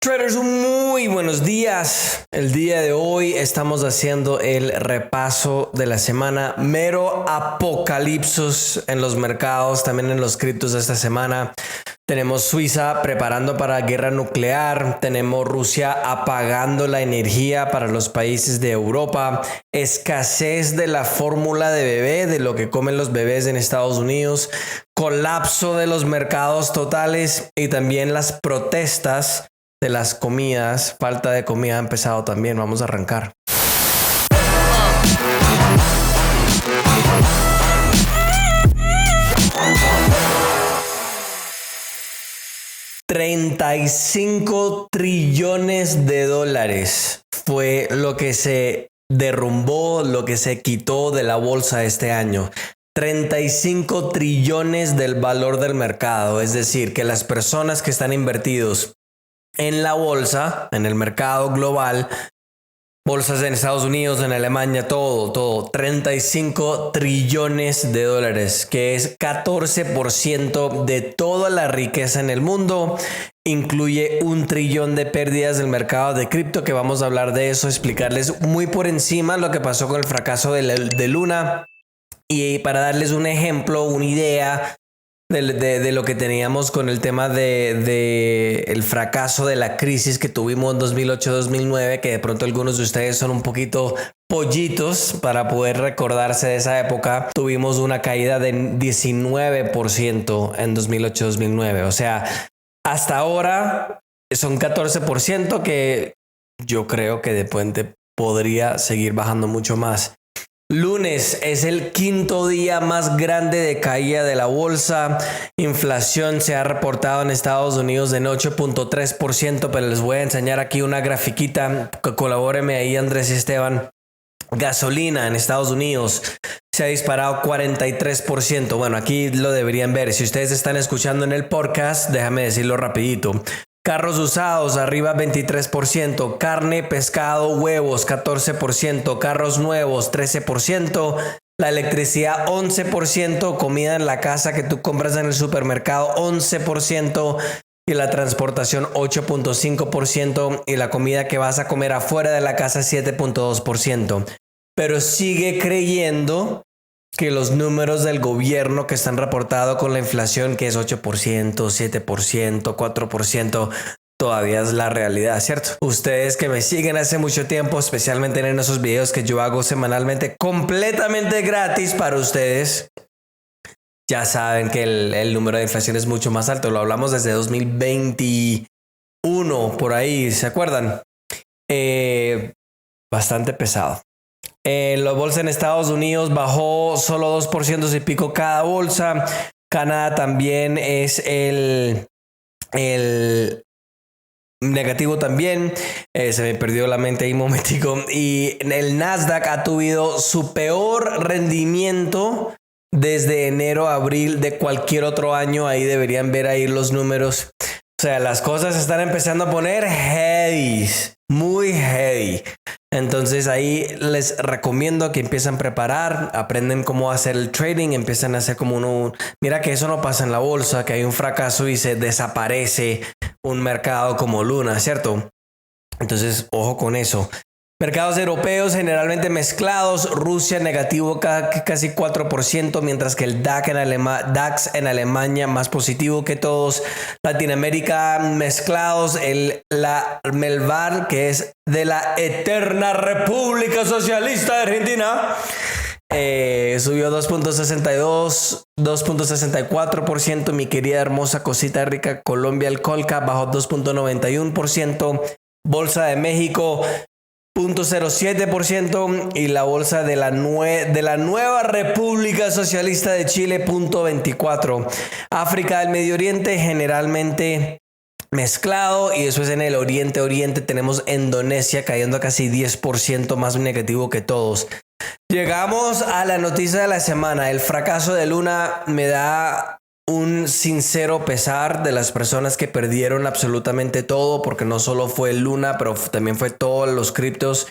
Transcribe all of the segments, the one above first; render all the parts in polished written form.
Traders, muy buenos días. El día de hoy estamos haciendo el repaso de la semana. Mero apocalipsis en los mercados, también en los criptos de esta semana. Tenemos Suiza preparando para guerra nuclear. Tenemos Rusia apagando la energía para los países de Europa. Escasez de la fórmula de bebé, de lo que comen los bebés en Estados Unidos. Colapso de los mercados totales y también las protestas de las comidas. Falta de comida ha empezado también. Vamos a arrancar. $35 trillones fue lo que se derrumbó, lo que se quitó de la bolsa este año. 35 trillones del valor del mercado, es decir, que las personas que están invertidos en la bolsa, en el mercado global, bolsas en Estados Unidos, en Alemania, todo, 35 trillones de dólares, que es 14% de toda la riqueza en el mundo. Incluye 1 trillón de pérdidas del mercado de cripto, que vamos a hablar de eso, explicarles muy por encima lo que pasó con el fracaso de Luna. Y para darles un ejemplo, una idea de lo que teníamos con el tema de el fracaso de la crisis que tuvimos en 2008-2009, que de pronto algunos de ustedes son un poquito pollitos para poder recordarse de esa época. Tuvimos una caída de 19% en 2008-2009. O sea, hasta ahora son 14%, que yo creo que de puente podría seguir bajando mucho más. Lunes es el quinto día más grande de caída de la bolsa. Inflación se ha reportado en Estados Unidos en 8.3%, pero les voy a enseñar aquí una grafiquita. Colabóreme ahí, Andrés y Esteban. Gasolina en Estados Unidos se ha disparado 43%. Bueno, aquí lo deberían ver. Si ustedes están escuchando en el podcast, déjame decirlo rapidito. Carros usados arriba 23%, carne, pescado, huevos 14%, carros nuevos 13%, la electricidad 11%, comida en la casa que tú compras en el supermercado 11% y la transportación 8.5% y la comida que vas a comer afuera de la casa 7.2%. Pero sigue creyendo que los números del gobierno que están reportados con la inflación, que es 8%, 7%, 4%, todavía es la realidad, ¿cierto? Ustedes que me siguen hace mucho tiempo, especialmente en esos videos que yo hago semanalmente completamente gratis para ustedes, ya saben que el número de inflación es mucho más alto. Lo hablamos desde 2021, por ahí, ¿se acuerdan? Bastante pesado. La bolsa en Estados Unidos bajó solo 2% y pico cada bolsa. Canadá también es el negativo también. Se me perdió la mente ahí un momentico. Y el Nasdaq ha tenido su peor rendimiento desde enero a abril de cualquier otro año. Ahí deberían ver ahí los números. O sea, las cosas se están empezando a poner heavy, muy heavy. Entonces ahí les recomiendo que empiecen a preparar, aprenden cómo hacer el trading, empiezan a hacer como uno. Mira que eso no pasa en la bolsa, que hay un fracaso y se desaparece un mercado como Luna, ¿cierto? Entonces, ojo con eso. Mercados europeos generalmente mezclados. Rusia negativo casi 4%, mientras que el DAX en Alemania más positivo que todos. Latinoamérica mezclados. La Melvar, que es de la eterna República Socialista de Argentina, subió 2.62, 2.64%. Mi querida hermosa cosita rica Colombia, el Colca, bajó 2.91%. Bolsa de México 0.07% y la bolsa de la nueva República Socialista de Chile 0.24%. África del Medio Oriente generalmente mezclado, y después en el Oriente tenemos Indonesia cayendo casi 10% más negativo que todos. Llegamos a la noticia de la semana. El fracaso de Luna me da un sincero pesar de las personas que perdieron absolutamente todo, porque no solo fue Luna, pero también fue todos los criptos.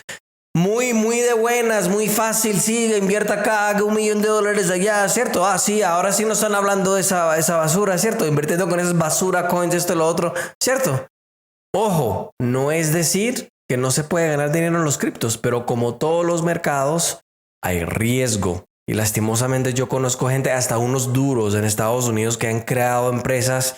Muy de buenas, muy fácil, sí, invierta acá, haga $1 millón allá, ¿cierto? Ah, sí, ahora sí no están hablando de esa basura, ¿cierto? Invirtiendo con esas basura coins, esto y lo otro, ¿cierto? Ojo, no es decir que no se puede ganar dinero en los criptos, pero como todos los mercados, hay riesgo. Y lastimosamente yo conozco gente, hasta unos duros en Estados Unidos, que han creado empresas,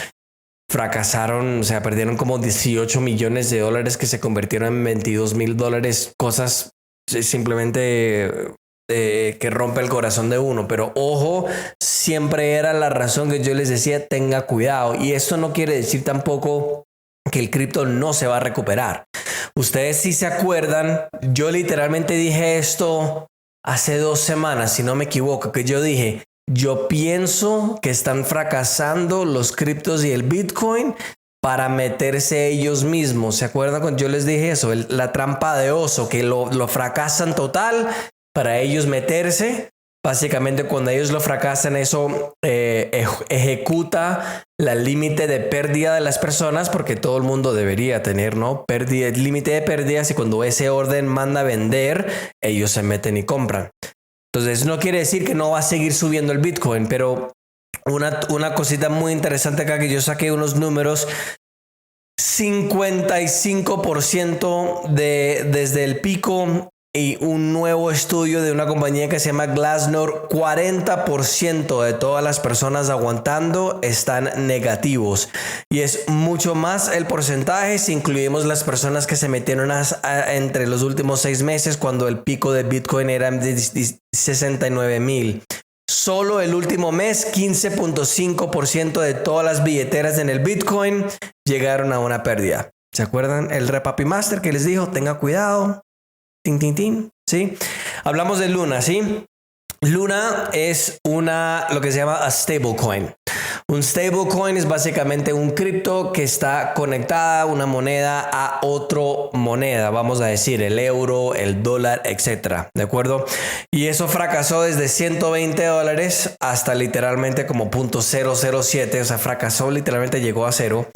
fracasaron, o sea, perdieron como 18 millones de dólares que se convirtieron en 22 mil dólares, cosas simplemente que rompe el corazón de uno. Pero ojo, siempre era la razón que yo les decía, tenga cuidado. Y esto no quiere decir tampoco que el cripto no se va a recuperar. Ustedes si se acuerdan, yo literalmente dije esto hace 2 semanas, si no me equivoco, que yo dije, yo pienso que están fracasando los criptos y el Bitcoin para meterse ellos mismos. ¿Se acuerdan cuando yo les dije eso? La trampa de oso, que lo fracasan total para ellos meterse. Básicamente cuando ellos lo fracasan, eso ejecuta la límite de pérdida de las personas, porque todo el mundo debería tener, ¿no? Pérdida, límite de pérdidas, y cuando ese orden manda a vender, ellos se meten y compran. Entonces no quiere decir que no va a seguir subiendo el Bitcoin, pero una cosita muy interesante acá, que yo saqué unos números. 55% desde el pico, y un nuevo estudio de una compañía que se llama Glassnode, 40% de todas las personas aguantando están negativos, y es mucho más el porcentaje si incluimos las personas que se metieron entre los últimos 6 meses, cuando el pico de Bitcoin era de 69,000. Solo el último mes, 15.5% de todas las billeteras en el Bitcoin llegaron a una pérdida. ¿Se acuerdan? El Repapi Master que les dijo, tenga cuidado. Tin, tin, tin. ¿Sí? Hablamos de Luna, ¿sí? Luna es lo que se llama a stablecoin. Un stablecoin es básicamente un cripto que está conectada, una moneda, a otra moneda. Vamos a decir el euro, el dólar, etcétera. ¿De acuerdo? Y eso fracasó desde 120 dólares hasta literalmente como .007. O sea, fracasó, literalmente llegó a cero.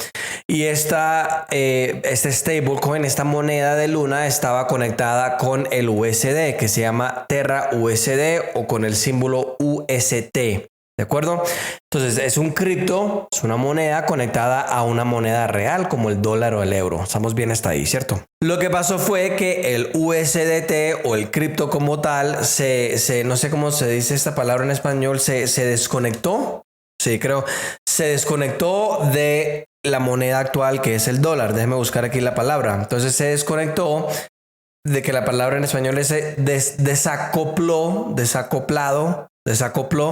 Y este stablecoin, esta moneda de Luna, estaba conectada con el USD, que se llama Terra USD, o con el símbolo UST. ¿De acuerdo? Entonces es un cripto, es una moneda conectada a una moneda real como el dólar o el euro. Estamos bien hasta ahí, ¿cierto? Lo que pasó fue que el USDT, o el cripto como tal, no sé cómo se dice esta palabra en español, se desconectó. Sí, creo. Se desconectó de la moneda actual, que es el dólar. Déjeme buscar aquí la palabra. Entonces se desconectó de, que la palabra en español es desacopló,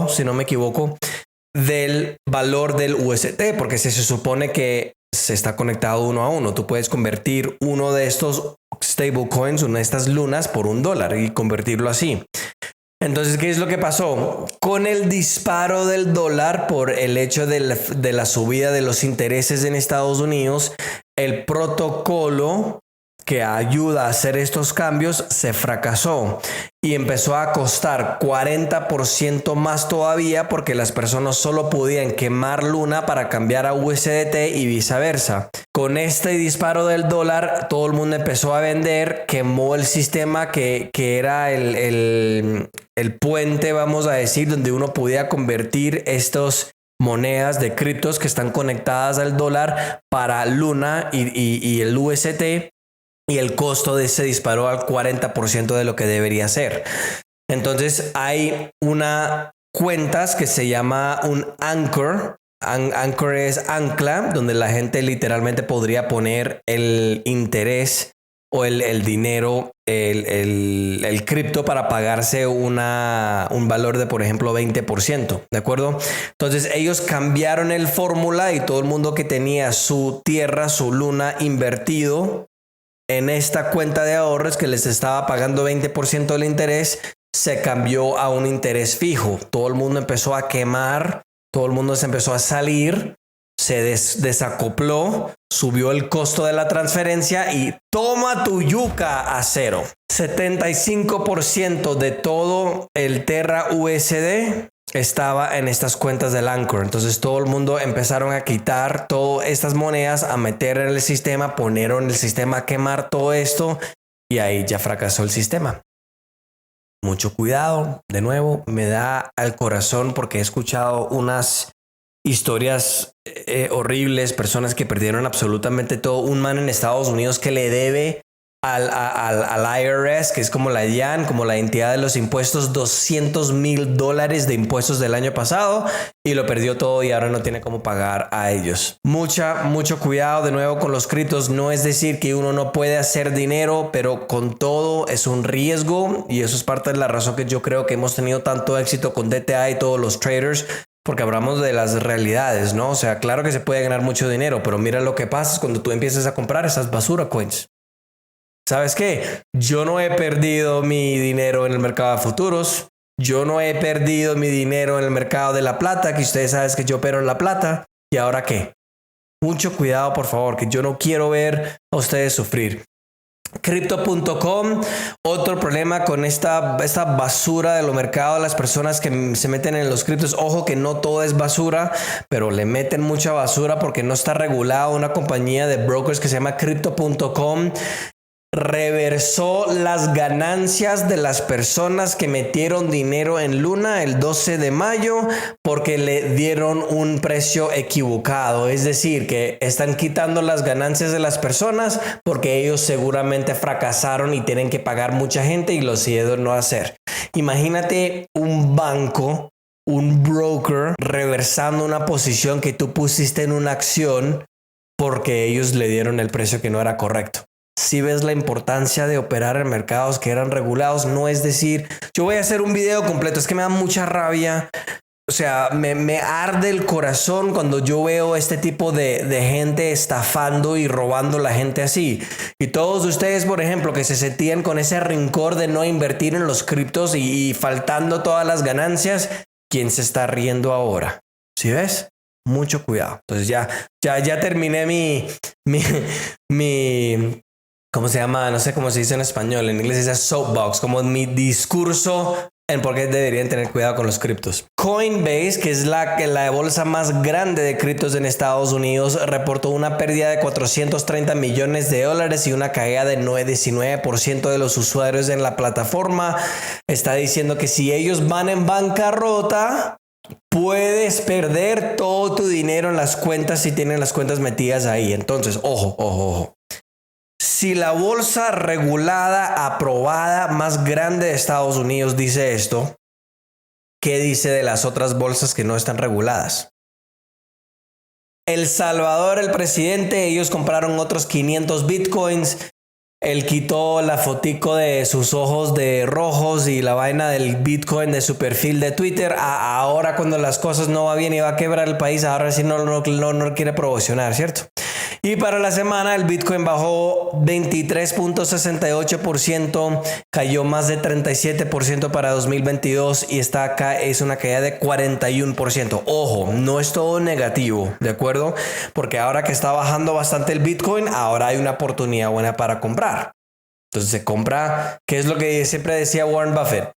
si no me equivoco, del valor del UST, porque se supone que se está conectado uno a uno. Tú puedes convertir uno de estos stablecoins, una de estas lunas, por $1 y convertirlo así. Entonces, ¿qué es lo que pasó? Con el disparo del dólar por el hecho de la subida de los intereses en Estados Unidos, el protocolo que ayuda a hacer estos cambios se fracasó y empezó a costar 40% más todavía, porque las personas solo podían quemar Luna para cambiar a USDT y viceversa. Con este disparo del dólar, todo el mundo empezó a vender, quemó el sistema que era el puente, vamos a decir, donde uno podía convertir estos monedas de criptos que están conectadas al dólar para Luna y el UST. Y el costo de ese disparó al 40% de lo que debería ser. Entonces hay una cuentas que se llama un Anchor. Anchor es ancla, donde la gente literalmente podría poner el interés o el dinero, el cripto, para pagarse un valor de, por ejemplo, 20%. ¿De acuerdo? Entonces ellos cambiron el fórmula, y todo el mundo que tenía su tierra, su Luna invertido en esta cuenta de ahorros que les estaba pagando 20% del interés, se cambió a un interés fijo. Todo el mundo empezó a quemar, todo el mundo se empezó a salir, se desacopló, subió el costo de la transferencia y toma tu yuca a cero. 75% de todo el Terra USD estaba en estas cuentas del Anchor. Entonces todo el mundo empezaron a quitar todas estas monedas, a meter en el sistema, ponieron el sistema a quemar todo esto, y ahí ya fracasó el sistema. Mucho cuidado. De nuevo, me da al corazón porque he escuchado unas historias horribles, personas que perdieron absolutamente todo. Un man en Estados Unidos que le debe al IRS, que es como la DIAN, como la entidad de los impuestos, $200,000 de impuestos del año pasado, y lo perdió todo y ahora no tiene cómo pagar a ellos. Mucho cuidado de nuevo con los criptos. No es decir que uno no puede hacer dinero, pero con todo es un riesgo, y eso es parte de la razón que yo creo que hemos tenido tanto éxito con DTA y todos los traders, porque hablamos de las realidades, ¿no? O sea, claro que se puede ganar mucho dinero, pero mira lo que pasa cuando tú empiezas a comprar esas basura coins. ¿Sabes qué? Yo no he perdido mi dinero en el mercado de futuros. Yo no he perdido mi dinero en el mercado de la plata, que ustedes saben que yo opero en la plata. ¿Y ahora qué? Mucho cuidado, por favor, que yo no quiero ver a ustedes sufrir. Crypto.com, otro problema con esta basura de los mercados, las personas que se meten en los criptos. Ojo que no todo es basura, pero le meten mucha basura porque no está regulado. Una compañía de brokers que se llama Crypto.com reversó las ganancias de las personas que metieron dinero en Luna el 12 de mayo porque le dieron un precio equivocado. Es decir, que están quitando las ganancias de las personas porque ellos seguramente fracasaron y tienen que pagar mucha gente y lo decidieron no hacer. Imagínate un banco, un broker reversando una posición que tú pusiste en una acción porque ellos le dieron el precio que no era correcto. Si ves la importancia de operar en mercados que eran regulados, no es decir, yo voy a hacer un video completo, es que me da mucha rabia. O sea, me arde el corazón cuando yo veo este tipo de gente estafando y robando a la gente así. Y todos ustedes, por ejemplo, que se sentían con ese rencor de no invertir en los criptos y faltando todas las ganancias, ¿quién se está riendo ahora? ¿Sí ves? Mucho cuidado. Entonces ya terminé mi ¿cómo se llama? No sé cómo se dice en español. En inglés se dice soapbox, como mi discurso en por qué deberían tener cuidado con los criptos. Coinbase, que es la bolsa más grande de criptos en Estados Unidos, reportó una pérdida de $430 millones y una caída de 19% de los usuarios en la plataforma. Está diciendo que si ellos van en bancarrota, puedes perder todo tu dinero en las cuentas si tienen las cuentas metidas ahí. Entonces, ojo. Si la bolsa regulada, aprobada, más grande de Estados Unidos dice esto, ¿qué dice de las otras bolsas que no están reguladas? El Salvador, el presidente, ellos compraron otros 500 bitcoins. Él quitó la fotico de sus ojos de rojos y la vaina del Bitcoin de su perfil de Twitter. Ahora cuando las cosas no va bien y va a quebrar el país, ahora sí no quiere promocionar, ¿cierto? Y para la semana el Bitcoin bajó 23.68%, cayó más de 37% para 2022 y está acá es una caída de 41%. Ojo, no es todo negativo, ¿de acuerdo? Porque ahora que está bajando bastante el Bitcoin, ahora hay una oportunidad buena para comprar. Entonces se compra, ¿qué es lo que siempre decía Warren Buffett?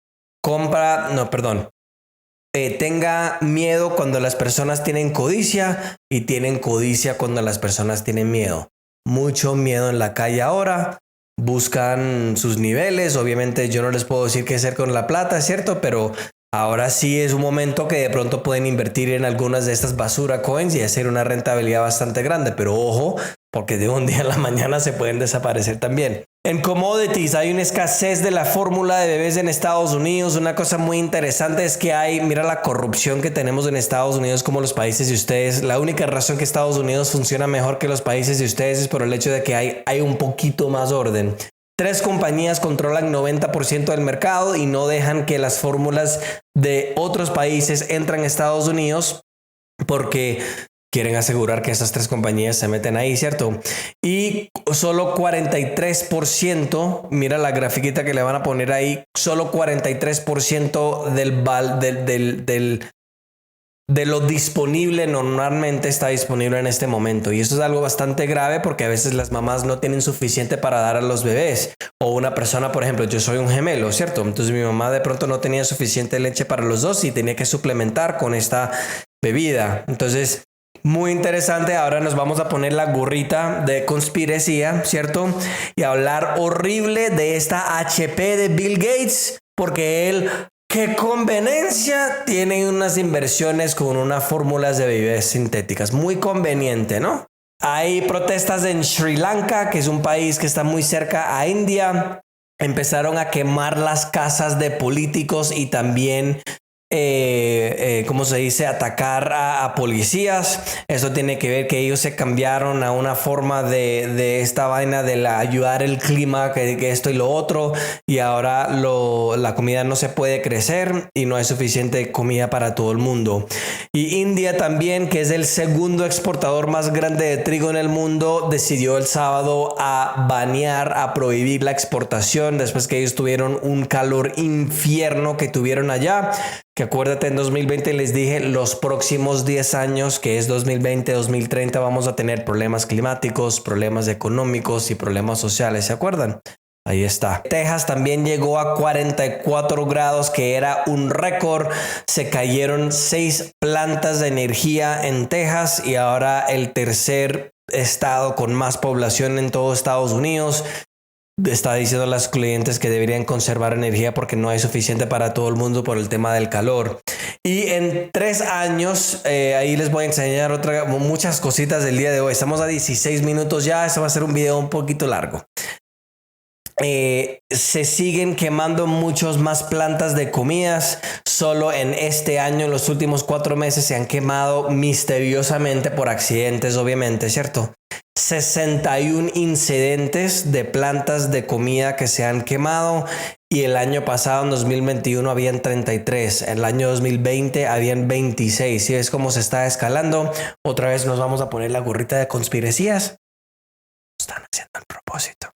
Tenga miedo cuando las personas tienen codicia y tienen codicia cuando las personas tienen miedo. Mucho miedo en la calle ahora. Buscan sus niveles. Obviamente yo no les puedo decir qué hacer con la plata, ¿cierto? Pero ahora sí es un momento que de pronto pueden invertir en algunas de estas basura coins y hacer una rentabilidad bastante grande. Pero ojo, porque de un día a la mañana se pueden desaparecer también. En commodities hay una escasez de la fórmula de bebés en Estados Unidos. Una cosa muy interesante es que mira la corrupción que tenemos en Estados Unidos como los países de ustedes. La única razón que Estados Unidos funciona mejor que los países de ustedes es por el hecho de que hay un poquito más orden. 3 compañías controlan 90% del mercado y no dejan que las fórmulas de otros países entren a Estados Unidos porque quieren asegurar que esas 3 compañías se meten ahí, ¿cierto? Y solo 43%, mira la grafiquita que le van a poner ahí, solo 43% de lo disponible normalmente está disponible en este momento. Y esto es algo bastante grave porque a veces las mamás no tienen suficiente para dar a los bebés. O una persona, por ejemplo, yo soy un gemelo, ¿cierto? Entonces mi mamá de pronto no tenía suficiente leche para los dos y tenía que suplementar con esta bebida. Entonces, muy interesante. Ahora nos vamos a poner la gorrita de conspiración, ¿cierto? Y hablar horrible de esta HP de Bill Gates, porque él ¿Qué conveniencia tienen unas inversiones con unas fórmulas de bebés sintéticas? Muy conveniente, ¿no? Hay protestas en Sri Lanka, que es un país que está muy cerca a India. Empezaron a quemar las casas de políticos y también ¿cómo se dice? Atacar a policías. Eso tiene que ver que ellos se cambiaron a una forma de esta vaina de ayudar el clima, que esto y lo otro, y ahora la comida no se puede crecer y no hay suficiente comida para todo el mundo. Y India también, que es el segundo exportador más grande de trigo en el mundo, decidió el sábado a prohibir la exportación después que ellos tuvieron un calor infierno que tuvieron allá. Que acuérdate, en 2020 les dije, los próximos 10 años, que es 2020, 2030, vamos a tener problemas climáticos, problemas económicos y problemas sociales, ¿se acuerdan? Ahí está. Texas también llegó a 44 grados, que era un récord. Se cayeron 6 plantas de energía en Texas y ahora el tercer estado con más población en todo Estados Unidos. Está diciendo a los clientes que deberían conservar energía porque no hay suficiente para todo el mundo por el tema del calor. Y en 3 años, ahí les voy a enseñar muchas cositas del día de hoy. Estamos a 16 minutos ya. Este va a ser un video un poquito largo. Se siguen quemando muchos más plantas de comidas. Solo en este año, en los últimos 4 meses, se han quemado misteriosamente por accidentes, obviamente, ¿cierto? 61 incidentes de plantas de comida que se han quemado, y el año pasado, en 2021, habían 33. En el año 2020 habían 26. ¿Sí ves cómo se está escalando? Otra vez nos vamos a poner la gorrita de conspiracías. Están haciendo el propósito.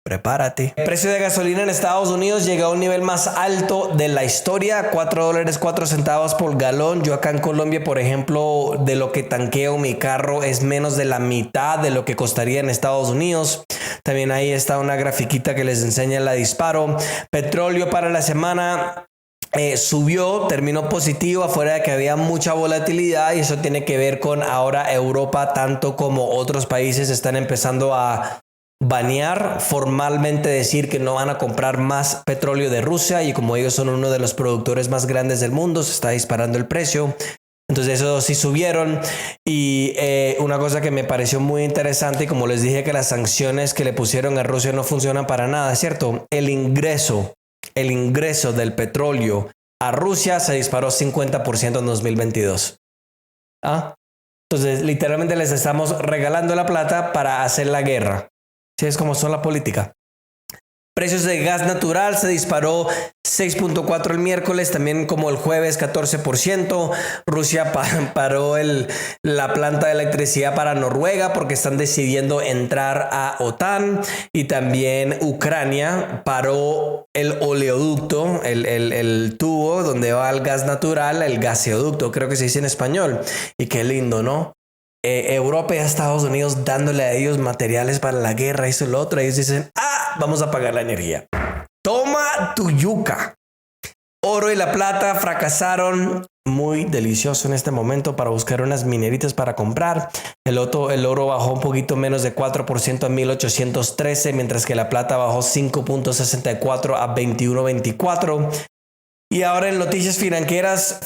Prepárate. El precio de gasolina en Estados Unidos llega a un nivel más alto de la historia, $4.04 por galón. Yo acá en Colombia, por ejemplo, de lo que tanqueo mi carro es menos de la mitad de lo que costaría en Estados Unidos. También ahí está una grafiquita que les enseña la disparo. Petróleo para la semana subió, terminó positivo, afuera de que había mucha volatilidad, y eso tiene que ver con ahora Europa, tanto como otros países, están empezando a banear, formalmente decir que no van a comprar más petróleo de Rusia, y como ellos son uno de los productores más grandes del mundo, se está disparando el precio. Entonces eso sí subieron. Y una cosa que me pareció muy interesante, y como les dije que las sanciones que le pusieron a Rusia no funcionan para nada, ¿cierto? El ingreso del petróleo a Rusia se disparó 50% en 2022. Entonces literalmente les estamos regalando la plata para hacer la guerra. Sí, es como son la política. Precios de gas natural se disparó 6.4 el miércoles, también como el jueves 14%. Rusia paró la planta de electricidad para Noruega porque están decidiendo entrar a OTAN, y también Ucrania paró el oleoducto, el tubo donde va el gas natural, el gaseoducto, creo que se dice en español. Y qué lindo, ¿no? Europa y Estados Unidos dándole a ellos materiales para la guerra, eso y lo otro. Ellos dicen, vamos a pagar la energía. Toma tu yuca. Oro y la plata fracasaron. Muy delicioso en este momento para buscar unas mineritas para comprar. El oro bajó un poquito menos de 4% a 1813, mientras que la plata bajó 5.64 a 21.24. Y ahora en noticias financieras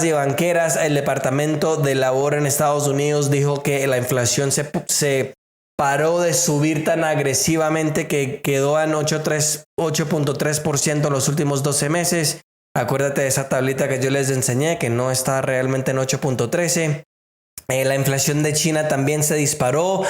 y banqueras, el Departamento de Labor en Estados Unidos dijo que la inflación se paró de subir tan agresivamente, que quedó en 8.3% en los últimos 12 meses. Acuérdate de esa tablita que yo les enseñé, que no está realmente en 8.13. La inflación de China también se disparó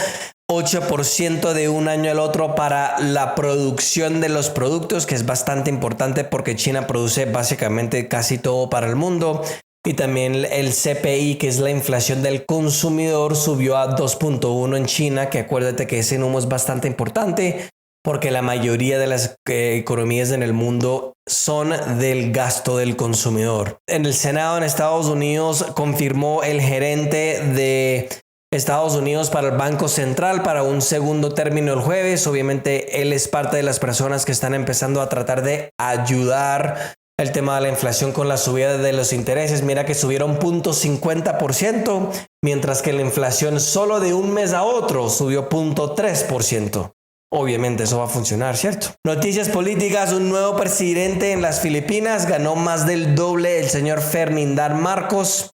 8% de un año al otro para la producción de los productos, que es bastante importante porque China produce básicamente casi todo para el mundo. Y también el CPI, que es la inflación del consumidor, subió a 2.1 en China, que acuérdate que ese número es bastante importante porque la mayoría de las economías en el mundo son del gasto del consumidor. En el Senado en Estados Unidos confirmó el gerente de Estados Unidos para el Banco Central para un segundo término el jueves. Obviamente él es parte de las personas que están empezando a tratar de ayudar el tema de la inflación con la subida de los intereses. Mira que subieron 0.50%, mientras que la inflación solo de un mes a otro subió 0.3%. obviamente eso va a funcionar, ¿cierto? Noticias políticas, un nuevo presidente en las Filipinas, ganó más del doble el señor Ferdinand Marcos.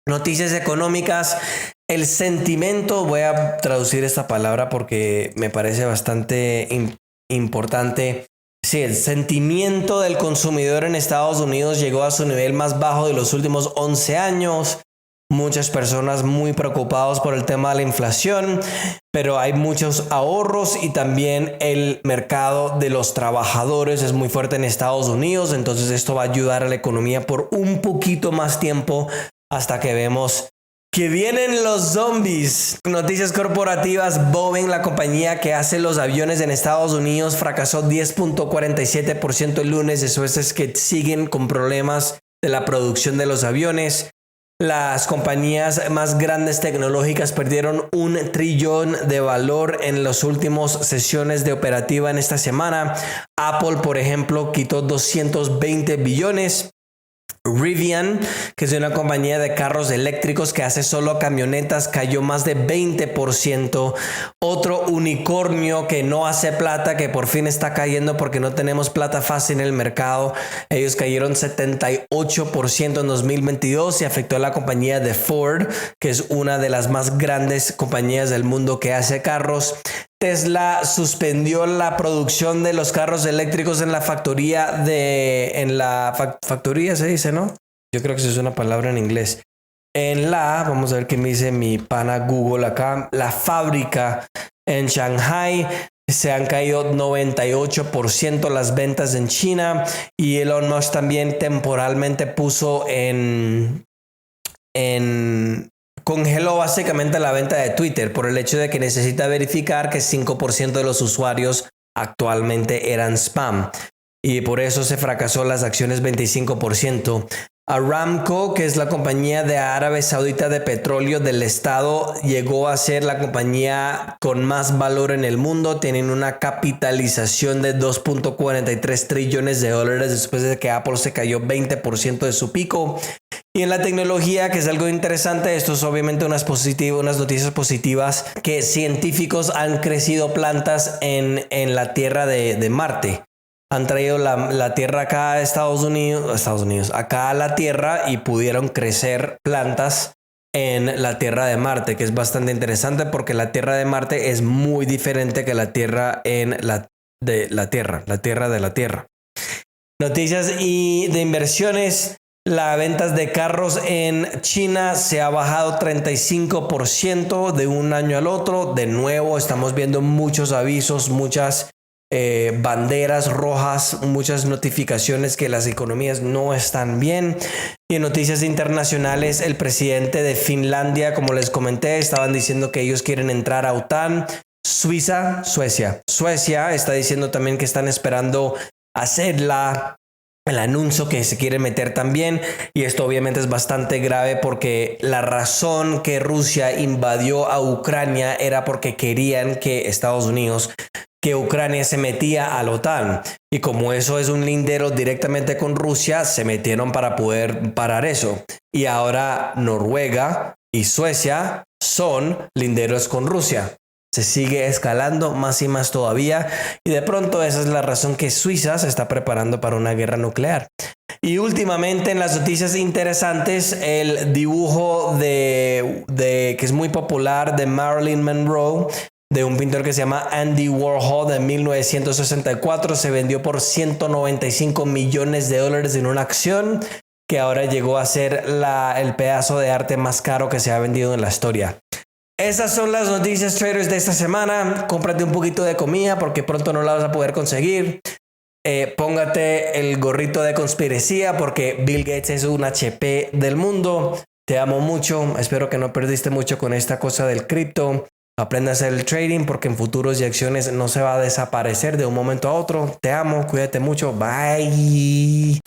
Noticias económicas, el sentimiento, voy a traducir esta palabra porque me parece bastante importante. Sí, el sentimiento del consumidor en Estados Unidos llegó a su nivel más bajo de los últimos 11 años. Muchas personas muy preocupados por el tema de la inflación, pero hay muchos ahorros y también el mercado de los trabajadores es muy fuerte en Estados Unidos, entonces esto va a ayudar a la economía por un poquito más tiempo hasta que vemos que vienen los zombies. Noticias corporativas, Boeing, la compañía que hace los aviones en Estados Unidos, fracasó 10.47% el lunes, eso es que siguen con problemas de la producción de los aviones. Las compañías más grandes tecnológicas perdieron $1 trillón de valor en las últimas sesiones de operativa en esta semana. Apple, por ejemplo, quitó 220 billones. Rivian, que es una compañía de carros eléctricos que hace solo camionetas, cayó más de 20%. Otro unicornio que no hace plata, que por fin está cayendo porque no tenemos plata fácil en el mercado. Ellos cayeron 78% en 2022 y afectó a la compañía de Ford, que es una de las más grandes compañías del mundo que hace carros. Tesla suspendió la producción de los carros eléctricos en la factoría factoría se dice, ¿no? Yo creo que eso es una palabra en inglés. Vamos a ver qué me dice mi pana Google acá, la fábrica en Shanghai. Se han caído 98% las ventas en China y Elon Musk también temporalmente puso congeló básicamente la venta de Twitter por el hecho de que necesita verificar que 5% de los usuarios actualmente eran spam. Y por eso se fracasó las acciones 25%. Aramco, que es la compañía de Arabia Saudita de petróleo del estado, llegó a ser la compañía con más valor en el mundo. Tienen una capitalización de $2.43 trillones después de que Apple se cayó 20% de su pico. Y en la tecnología, que es algo interesante, esto es obviamente unas noticias positivas, que científicos han crecido plantas en la Tierra de Marte. Han traído la Tierra acá a Estados Unidos, acá a la Tierra y pudieron crecer plantas en la Tierra de Marte, que es bastante interesante porque la Tierra de Marte es muy diferente que la Tierra de la Tierra. Noticias y de inversiones. Las ventas de carros en China se ha bajado 35% de un año al otro. De nuevo, estamos viendo muchos avisos, muchas banderas rojas, muchas notificaciones que las economías no están bien. Y en noticias internacionales, el presidente de Finlandia, como les comenté, estaban diciendo que ellos quieren entrar a OTAN. Suecia está diciendo también que están esperando hacer el anuncio que se quiere meter también, y esto obviamente es bastante grave porque la razón que Rusia invadió a Ucrania era porque querían que Ucrania se metía a la OTAN, y como eso es un lindero directamente con Rusia, se metieron para poder parar eso. Y ahora Noruega y Suecia son linderos con Rusia. Se sigue escalando más y más todavía, y de pronto esa es la razón que Suiza se está preparando para una guerra nuclear. Y últimamente en las noticias interesantes, el dibujo que es muy popular de Marilyn Monroe, de un pintor que se llama Andy Warhol, de 1964, se vendió por $195 millones en una acción que ahora llegó a ser el pedazo de arte más caro que se ha vendido en la historia. Esas son las noticias traders de esta semana. Cómprate un poquito de comida porque pronto no la vas a poder conseguir. Póngate el gorrito de conspiración porque Bill Gates es un HP del mundo. Te amo mucho. Espero que no perdiste mucho con esta cosa del cripto. Aprende a hacer el trading porque en futuros y acciones no se va a desaparecer de un momento a otro. Te amo. Cuídate mucho. Bye.